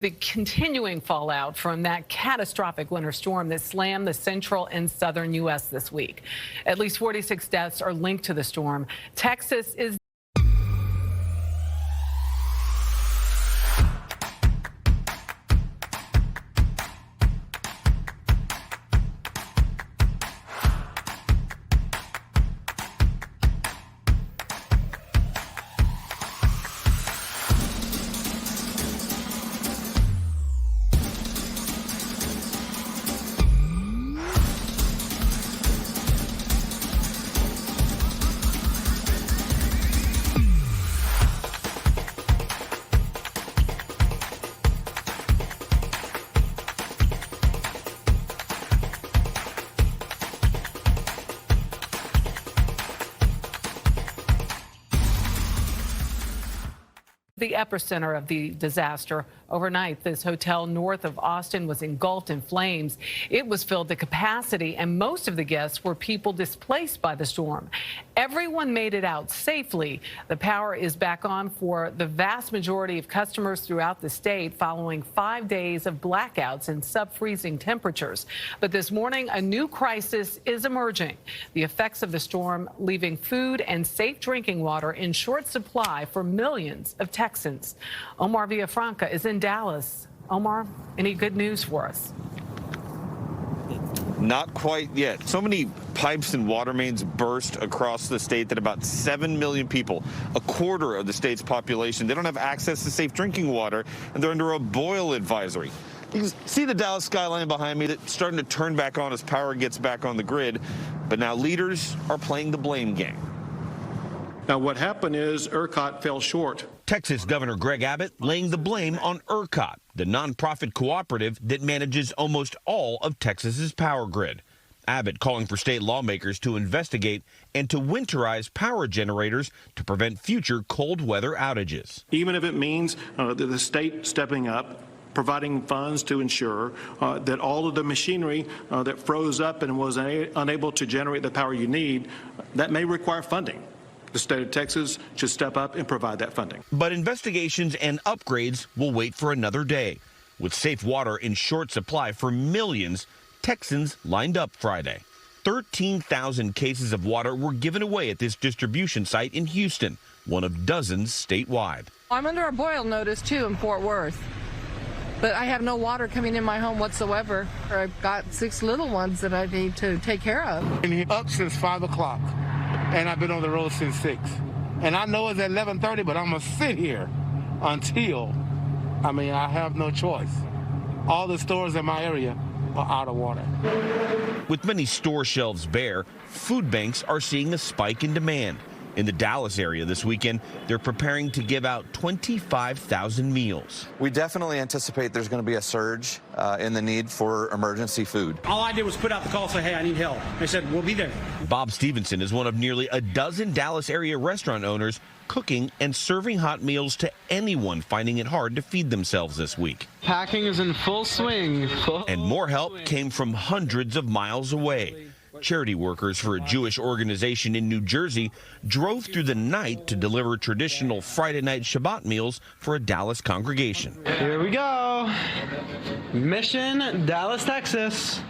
The continuing fallout from that catastrophic winter storm that slammed the central and southern U.S. this week. At least 46 deaths are linked to the storm. Texas is the epicenter of the disaster. Overnight, this hotel north of Austin was engulfed in flames. It was filled to capacity, and most of the guests were people displaced by the storm. Everyone made it out safely. The power is back on for the vast majority of customers throughout the state following 5 days of blackouts and sub-freezing temperatures. But this morning, a new crisis is emerging. The effects of the storm leaving food and safe drinking water in short supply for millions of Texans. Omar Villafranca is in Dallas. Omar, any good news for us? Not quite yet. So many pipes and water mains burst across the state that about 7 million people, a quarter of the state's population, they don't have access to safe drinking water, and they're under a boil advisory. You can see the Dallas skyline behind me that's starting to turn back on as power gets back on the grid, but now leaders are playing the blame game. Now, what happened is ERCOT fell short. Texas Governor Greg Abbott laying the blame on ERCOT, the nonprofit cooperative that manages almost all of Texas's power grid. Abbott calling for state lawmakers to investigate and to winterize power generators to prevent future cold weather outages. Even if it means the state stepping up, providing funds to ensure that all of the machinery that froze up and was unable to generate the power you need, that may require funding. The state of Texas should step up and provide that funding. But investigations and upgrades will wait for another day. With safe water in short supply for millions, Texans lined up Friday. 13,000 cases of water were given away at this distribution site in Houston, one of dozens statewide. I'm under a boil notice, too, in Fort Worth. But I have no water coming in my home whatsoever. I've got 6 little ones that I need to take care of. Been up since 5 o'clock. And I've been on the road since 6. And I know it's at 11:30, but I'm going to sit here until, I have no choice. All the stores in my area are out of water. With many store shelves bare, food banks are seeing a spike in demand. In the Dallas area this weekend, they're preparing to give out 25,000 meals. We definitely anticipate there's going to be a surge in the need for emergency food. All I did was put out the call and say, hey, I need help. They said, we'll be there. Bob Stevenson is one of nearly a dozen Dallas area restaurant owners cooking and serving hot meals to anyone finding it hard to feed themselves this week. Packing is in full swing. And more help came from hundreds of miles away. Charity workers for a Jewish organization in New Jersey drove through the night to deliver traditional Friday night Shabbat meals for a Dallas congregation. Here we go. Mission Dallas, Texas.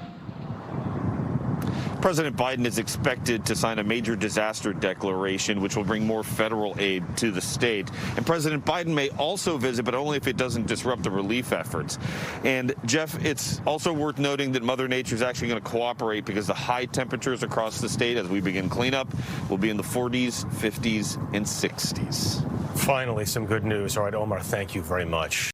President Biden is expected to sign a major disaster declaration, which will bring more federal aid to the state. And President Biden may also visit, but only if it doesn't disrupt the relief efforts. And, Jeff, it's also worth noting that Mother Nature is actually going to cooperate because the high temperatures across the state as we begin cleanup will be in the 40s, 50s, and 60s. Finally, some good news. All right, Omar, thank you very much.